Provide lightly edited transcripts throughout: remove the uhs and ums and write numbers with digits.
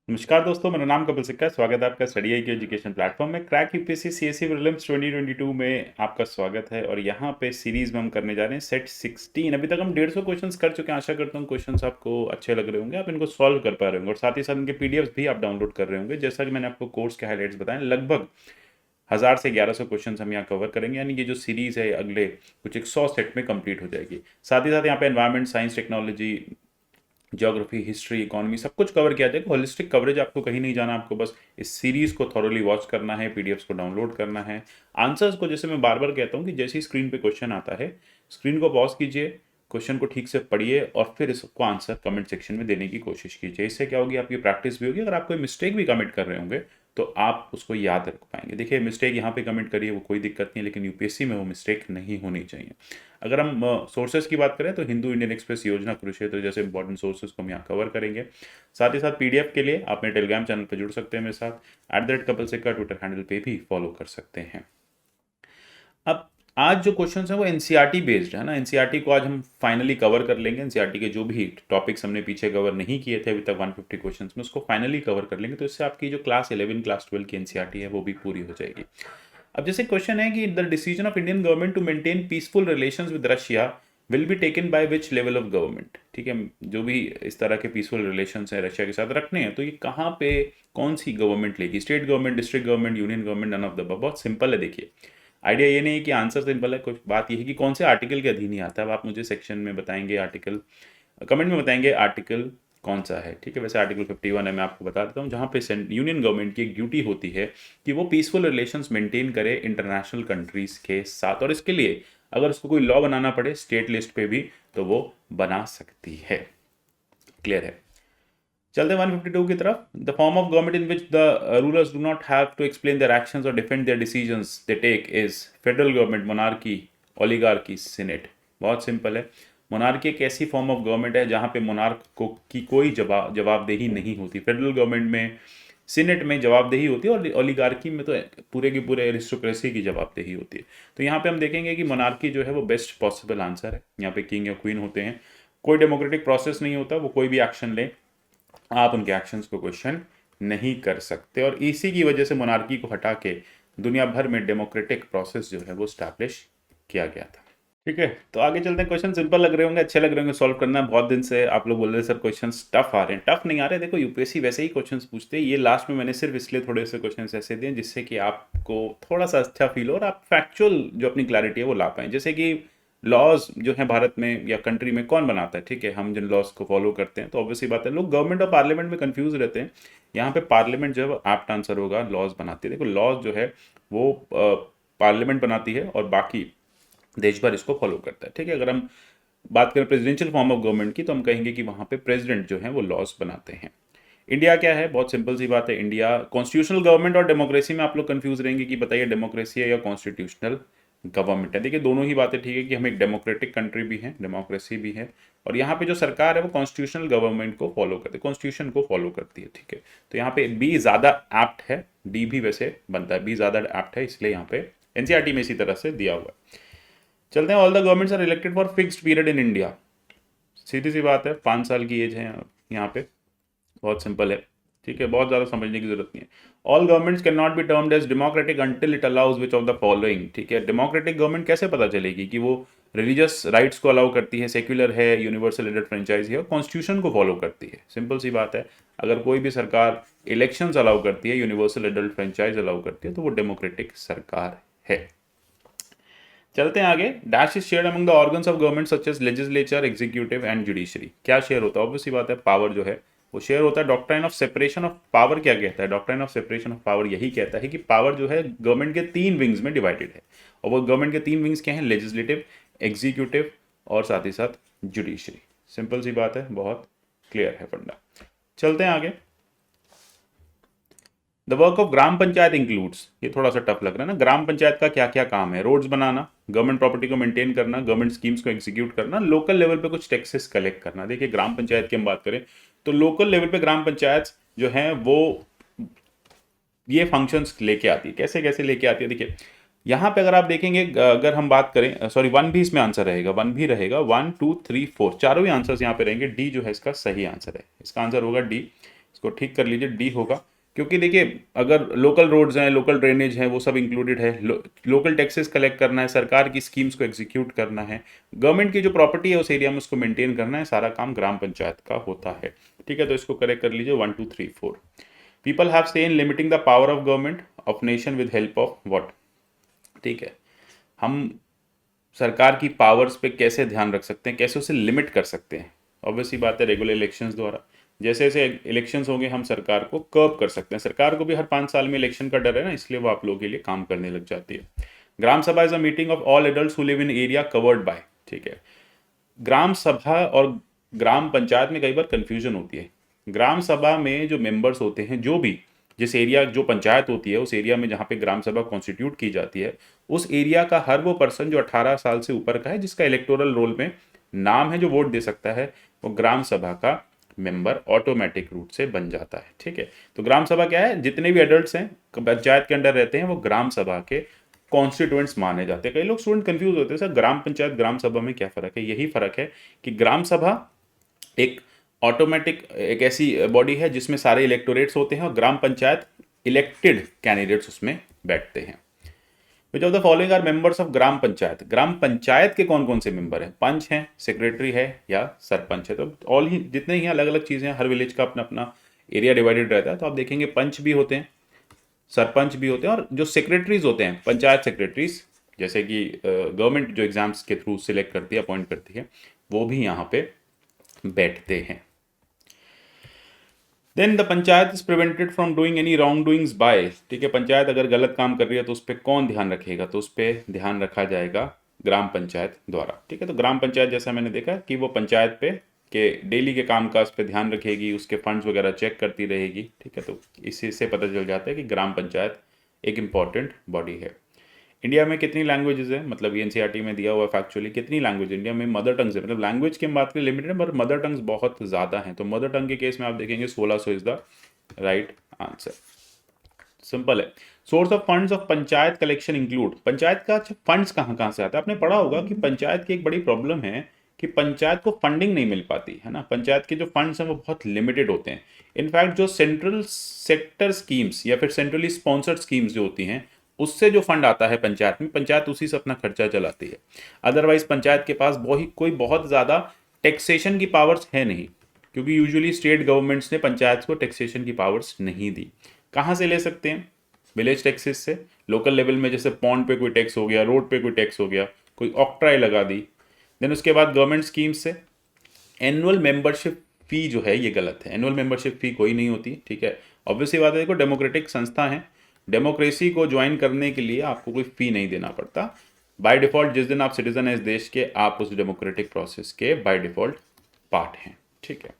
नमस्कार दोस्तों, मेरा नाम कपिल सिक्का है। स्वागत है आपका स्टडी आई के एजुकेशन प्लेटफॉर्म में। क्रैक यूपीएससी सीएससी प्रीलिम्स 2022 में आपका स्वागत है। और यहाँ पे सीरीज में हम करने जा रहे हैं सेट 16। अभी तक हम 150 क्वेश्चंस कर चुके हैं। आशा करता हूँ क्वेश्चंस आपको अच्छे लग रहे होंगे, आप इनको सॉल्व कर पा रहे होंगे और साथ ही साथ इनके पीडीएफ्स भी आप डाउनलोड कर रहे होंगे। जैसा कि मैंने आपको कोर्स के हाईलाइट्स बताए, लगभग 1000 से 1100 क्वेश्चन हम यहाँ कवर करेंगे, यानी ये जो सीरीज है अगले कुछ 100 सेट में कंप्लीट हो जाएगी। साथ ही साथ यहाँ पे environment, science, technology, geography, history, economy सब कुछ कवर किया जाएगा। होलिस्टिक कवरेज, आपको कहीं नहीं जाना, आपको बस इस सीरीज को थॉरोली वॉच करना है, पीडीएफ्स को डाउनलोड करना है। आंसर्स को, जैसे मैं बार बार कहता हूँ कि जैसे ही स्क्रीन पे क्वेश्चन आता है, स्क्रीन को पॉज कीजिए, क्वेश्चन को ठीक से पढ़िए और फिर इसको आंसर कमेंट सेक्शन में देने की कोशिश कीजिए। इससे क्या होगी, आपकी प्रैक्टिस भी होगी। अगर आप कोई मिस्टेक भी कमिट कर रहे होंगे तो आप उसको याद रख पाएंगे। देखिए, मिस्टेक यहाँ पे कमेंट करिए, वो कोई दिक्कत नहीं है, लेकिन यूपीएससी में वो मिस्टेक नहीं होनी चाहिए। अगर हम सोर्सेज की बात करें तो हिंदू इंडियन एक्सप्रेस, योजना, कुरुक्षेत्र जैसे इंपॉर्टेंट सोर्सेज को हम यहाँ कवर करेंगे। साथ ही साथ पीडीएफ के लिए आप मेरे टेलीग्राम चैनल पर जुड़ सकते हैं मेरे साथ। @कपिल सिक्का ट्विटर हैंडल पे भी फॉलो कर सकते हैं। अब आज जो क्वेश्चन है वो एनसीईआरटी बेस्ड है ना। एनसीईआरटी को आज हम फाइनली कवर कर लेंगे। एनसीईआरटी के जो भी टॉपिक्स हमने पीछे कवर नहीं किए थे अभी तक 150 क्वेश्चंस में, उसको फाइनली कवर कर लेंगे। तो इससे आपकी जो क्लास 11 क्लास 12 की एनसीईआरटी है वो भी पूरी हो जाएगी। अब जैसे क्वेश्चन है कि the decision of Indian government to maintain peaceful relations with Russia will be taken by which level of government. ठीक है, जो भी इस तरह के पीसफुल रिलेशंस हैं रशिया के साथ रखने हैं, तो ये कहाँ पे कौन सी गवर्नमेंट लेगी? State government, district government, union government, none of the above. बहुत सिंपल है। देखिए, आइडिया ये नहीं है कि आंसर सिंपल है, कुछ बात ये है कि कौन से आर्टिकल के अधीन ही आता है। अब आप मुझे सेक्शन में बताएंगे, आर्टिकल कमेंट में बताएंगे आर्टिकल कौन सा है। ठीक है, वैसे आर्टिकल 51 है, मैं आपको बता देता हूँ, जहाँ पे यूनियन गवर्नमेंट की एक ड्यूटी होती है कि वो पीसफुल रिलेशंस मेंटेन करे इंटरनेशनल कंट्रीज के साथ। और इसके लिए अगर उसको कोई लॉ बनाना पड़े स्टेट लिस्ट पे भी, तो वो बना सकती है। क्लियर है? चलते हैं 152 की तरफ। The form of government in which the rulers do not have to explain their actions और defend their decisions they take is federal government, monarchy, oligarchy, senate. बहुत सिंपल है। मोनार्की एक ऐसी फॉर्म ऑफ गवर्नमेंट है जहाँ पे monarch को की कोई जवाबदेही नहीं होती। फेडरल गवर्नमेंट में, सीनेट में जवाबदेही होती है और ओलिगार्की में तो पूरे की पूरे एरिस्टोक्रेसी की जवाबदेही होती है। तो यहाँ पे हम देखेंगे कि मोनार्की जो है वो बेस्ट पॉसिबल आंसर है। यहाँ पे किंग या क्वीन होते हैं, कोई डेमोक्रेटिक प्रोसेस नहीं होता, वो कोई भी एक्शन ले आप उनके एक्शंस को क्वेश्चन नहीं कर सकते। और इसी की वजह से मोनार्की को हटा के दुनिया भर में डेमोक्रेटिक प्रोसेस जो है वो स्टैब्लिश किया गया था। ठीक है, तो आगे चलते हैं। क्वेश्चन सिंपल लग रहे होंगे, अच्छे लग रहे होंगे सॉल्व करना। बहुत दिन से आप लोग बोल रहे सर क्वेश्चन टफ आ रहे हैं। टफ नहीं आ रहे, देखो यूपीएससी वैसे ही क्वेश्चन पूछते हैं। ये लास्ट में मैंने सिर्फ इसलिए थोड़े से क्वेश्चन ऐसे दिए जिससे कि आपको थोड़ा सा अच्छा फील हो और आप फैक्चुअल जो अपनी क्लैरिटी है वो ला पाएँ। जैसे कि लॉज जो है भारत में या कंट्री में कौन बनाता है? ठीक है, हम जिन लॉज को फॉलो करते हैं, तो ऑब्वियसली बात है लोग गवर्नमेंट और पार्लियामेंट में कंफ्यूज रहते हैं। यहाँ पे पार्लियामेंट जो है वो एप्ट आंसर होगा, लॉज बनाती है। देखो, लॉज जो है वो पार्लियामेंट बनाती है और बाकी देश भर इसको फॉलो करता है। ठीक है, अगर हम बात करें प्रेसिडेंशियल फॉर्म ऑफ गवर्नमेंट की, तो हम कहेंगे कि वहाँ पे प्रेसिडेंट जो है वो लॉज बनाते हैं। इंडिया क्या है? बहुत सिंपल सी बात है। इंडिया कॉन्स्टिट्यूशनल गवर्नमेंट और डेमोक्रेसी में आप लोग कंफ्यूज रहेंगे कि बताइए डेमोक्रेसी है या कॉन्स्टिट्यूशनल गवर्नमेंट है। देखिए, दोनों ही बातें ठीक है कि हम एक डेमोक्रेटिक कंट्री भी हैं, डेमोक्रेसी भी है, और यहाँ पे जो सरकार है वो कॉन्स्टिट्यूशनल गवर्नमेंट को फॉलो करती है, कॉन्स्टिट्यूशन को फॉलो करती है। ठीक है, तो यहाँ पे बी ज़्यादा एप्ट है, डी भी वैसे बनता है, बी ज़्यादा एप्ट है, इसलिए यहाँ पे एनसीईआरटी में इसी तरह से दिया हुआ है। चलते हैं। All the governments are elected for fixed period in India. सीधी सी बात है, 5 साल की एज है यहाँ पे, बहुत सिंपल है। ठीक है, बहुत ज़्यादा समझने की जरूरत नहीं है। All governments can not be termed as democratic until it allows which of the following. ठीक है, डेमोक्रेटिक गवर्नमेंट कैसे पता चलेगी कि वो रिलीजियस राइट्स को अलाउ करती है, सेक्युलर है, यूनिवर्सल एडेड फ्रेंचाइज है और कॉन्स्टिट्यूशन को फॉलो करती है? सिंपल सी बात है। अगर कोई भी सरकार इलेक्शंस अलाउ करती है, यूनिवर्सल एडल्ट फ्रेंचाइज अलाउ करती है, तो वो डेमोक्रेटिक सरकार है। चलते हैं आगे। Dash is shared among the organs of government such as legislature, executive and judiciary. क्या शेयर होता है? ऑब्वियसली बात है, पावर जो है वो शेयर होता है। Doctrine of separation of power क्या कहता है? Doctrine of separation of power यही कहता है कि पावर जो है गवर्नमेंट के 3 विंग्स में डिवाइडेड है। और वो गवर्नमेंट के 3 विंग्स क्या हैं? लेजिस्लेटिव, एग्जीक्यूटिव और साथ ही साथ जुडिशरी। सिंपल सी बात है, बहुत क्लियर है फंडा। चलते हैं आगे। The work of gram panchayat includes, ये थोड़ा सा टफ लग रहा है ना। ग्राम पंचायत का क्या क्या काम है? रोड्स बनाना, गवर्नमेंट प्रॉपर्टी को मेंटेन करना, गवर्नमेंट स्कीम्स को एग्जीक्यूट करना, लोकल लेवल पे कुछ टैक्सेस कलेक्ट करना। देखिए, ग्राम पंचायत की हम बात करें तो लोकल लेवल पे ग्राम पंचायत जो है वो ये फंक्शंस लेके आती है। कैसे कैसे लेके आती है? देखिए, यहाँ पे अगर आप देखेंगे, अगर हम बात करें, सॉरी 1 भी इसमें आंसर रहेगा, 1 भी रहेगा, 1 2 3 4 चारों ही आंसर्स यहाँ पे रहेंगे। डी जो है इसका सही आंसर है, इसका आंसर होगा डी। इसको ठीक कर लीजिए, डी होगा। क्योंकि देखिए अगर लोकल रोड्स हैं, लोकल ड्रेनेज है, वो सब इंक्लूडेड है, लोकल टैक्सेस कलेक्ट करना है, सरकार की स्कीम्स को एग्जीक्यूट करना है, गवर्नमेंट की जो प्रॉपर्टी है उस एरिया में उसको मेंटेन करना है, सारा काम ग्राम पंचायत का होता है। ठीक है, तो इसको करेक्ट कर लीजिए 1 2 3 4। पीपल हैव से इन limiting the power of government of nation with help of what. ठीक है, हम सरकार की पावर्स पे कैसे ध्यान रख सकते हैं, कैसे उसे लिमिट कर सकते हैं। ऑब्वियसली बात है रेगुलर इलेक्शंस द्वारा, जैसे जैसे इलेक्शंस होंगे हम सरकार को कर्व कर सकते हैं। सरकार को भी हर 5 साल में इलेक्शन का डर है ना, इसलिए वो आप लोगों के लिए काम करने लग जाती है। ग्राम सभा is a meeting of all adults who live in area covered by. ठीक है, ग्राम सभा और ग्राम पंचायत में कई बार कंफ्यूजन होती है। ग्राम सभा में जो मेंबर्स होते हैं, जो भी जिस एरिया जो पंचायत होती है उस एरिया में जहाँ पे ग्राम सभा कॉन्स्टिट्यूट की जाती है, उस एरिया का हर वो पर्सन जो 18 साल से ऊपर का है, जिसका इलेक्टोरल रोल में नाम है, जो वोट दे सकता है, वो ग्राम सभा का मेंबर ऑटोमेटिक रूट से बन जाता है। ठीक है, तो ग्राम सभा क्या है, जितने भी एडल्ट्स हैं पंचायत के अंडर रहते हैं वो ग्राम सभा के कॉन्स्टिट्यूएंट्स माने जाते हैं। कई लोग स्टूडेंट कंफ्यूज होते हैं, सर ग्राम पंचायत ग्राम सभा में क्या फ़र्क है। यही फ़र्क है कि ग्राम सभा एक ऑटोमेटिक एक ऐसी बॉडी है जिसमें सारे इलेक्टोरेट्स होते हैं, और ग्राम पंचायत इलेक्टेड कैंडिडेट्स उसमें बैठते हैं। Which of the following are members of gram panchayat. Gram panchayat के कौन कौन से मेंबर हैं, पंच हैं, सेक्रेटरी है या सरपंच है। तो ऑल ही जितने ही अलग अलग चीज़ें हैं, हर विलेज का अपना अपना एरिया डिवाइडेड रहता है, तो आप देखेंगे पंच भी होते हैं, सरपंच भी होते हैं, और जो सेक्रेटरीज होते हैं पंचायत सेक्रेटरीज, जैसे कि गवर्नमेंट जो एग्जाम्स के थ्रू सिलेक्ट करती है, अपॉइंट करती है, वो भी यहाँ पे बैठते हैं। Then the panchayat is prevented from doing any wrong doings by. ठीक है, पंचायत अगर गलत काम कर रही है तो उस पर कौन ध्यान रखेगा, तो उस पर ध्यान रखा जाएगा ग्राम पंचायत द्वारा। ठीक है, तो ग्राम पंचायत जैसा मैंने देखा कि वो पंचायत पे के डेली के कामकाज पे ध्यान रखेगी, उसके फंड्स वगैरह चेक करती रहेगी। ठीक है, तो इसी से पता चल जाता है कि ग्राम पंचायत एक इम्पॉर्टेंट बॉडी है। इंडिया में कितनी लैंग्वेजेस है, मतलब ये एनसीईआरटी में दिया हुआ है फैक्चुअली कितनी लैंग्वेज इंडिया में मदर टंग्स है। मतलब लैंग्वेज की हम बात करें लिमिटेड है, पर मदर टंग्स बहुत ज़्यादा हैं। तो मदर टंग के केस में आप देखेंगे 1600 is the right answer. Simple है। Source of funds of panchayat collection include. Panchayat का फंड्स कहाँ कहाँ से आता है, आपने पढ़ा होगा कि पंचायत की एक बड़ी प्रॉब्लम है कि पंचायत को फंडिंग नहीं मिल पाती है ना। पंचायत के जो फंड्स हैं वो बहुत लिमिटेड होते हैं। इनफैक्ट जो सेंट्रल सेक्टर स्कीम्स या फिर सेंट्रली स्पॉन्सर्ड स्कीम्स जो होती हैं, उससे जो फंड आता है पंचायत में, पंचायत उसी से अपना खर्चा चलाती है। अदरवाइज पंचायत के पास कोई बहुत ज़्यादा टैक्सेशन की पावर्स है नहीं, क्योंकि यूजुअली स्टेट गवर्नमेंट्स ने पंचायत को टैक्सेशन की पावर्स नहीं दी। कहाँ से ले सकते हैं, विलेज टैक्सेस से। लोकल लेवल में जैसे पॉन्ड पे कोई टैक्स हो गया, रोड पे कोई टैक्स हो गया, कोई ऑक्ट्राई लगा दी। देन उसके बाद गवर्नमेंट स्कीम्स से। एनुअल मेंबरशिप फी जो है ये गलत है, एनुअल मेंबरशिप फी कोई नहीं होती। ठीक है, ऑब्वियसली बात है, देखो डेमोक्रेटिक संस्था है, डेमोक्रेसी को ज्वाइन करने के लिए आपको कोई फी नहीं देना पड़ता। बाय डिफॉल्ट जिस दिन आप सिटीजन है इस देश के, आप उस डेमोक्रेटिक प्रोसेस के बाय डिफॉल्ट पार्ट हैं। ठीक है,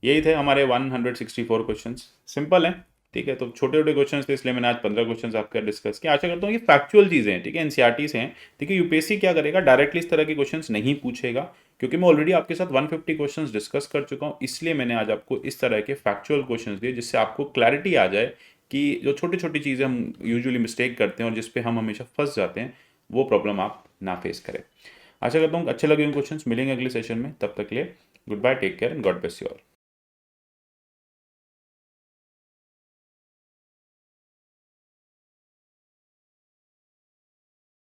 यही थे हमारे 164 क्वेश्चंस, सिंपल हैं। ठीक है, तो छोटे छोटे क्वेश्चंस थे इसलिए मैंने आज 15 क्वेश्चंस आपके डिस्कस किया। आशा करता हूँ ये फैक्चुअल चीज़ें हैं। ठीक है, एनसीईआरटी से हैं। ठीक है, यूपीएससी क्या करेगा, डायरेक्टली इस तरह के क्वेश्चंस नहीं पूछेगा, क्योंकि मैं ऑलरेडी आपके साथ 150 क्वेश्चंस डिस्कस कर चुका हूँ। इसलिए मैंने आज आपको इस तरह के फैक्चुअल क्वेश्चंस दिए, जिससे आपको क्लैरिटी आ जाए कि जो छोटी छोटी चीज़ें हम यूजुअली मिस्टेक करते हैं और जिसपे हम हमेशा फंस जाते हैं, वो प्रॉब्लम आप ना फेस करें। आशा करता हूँ अच्छे लगे क्वेश्चंस। मिलेंगे अगले सेशन में, तब तक के लिए goodbye, take care and God bless you all.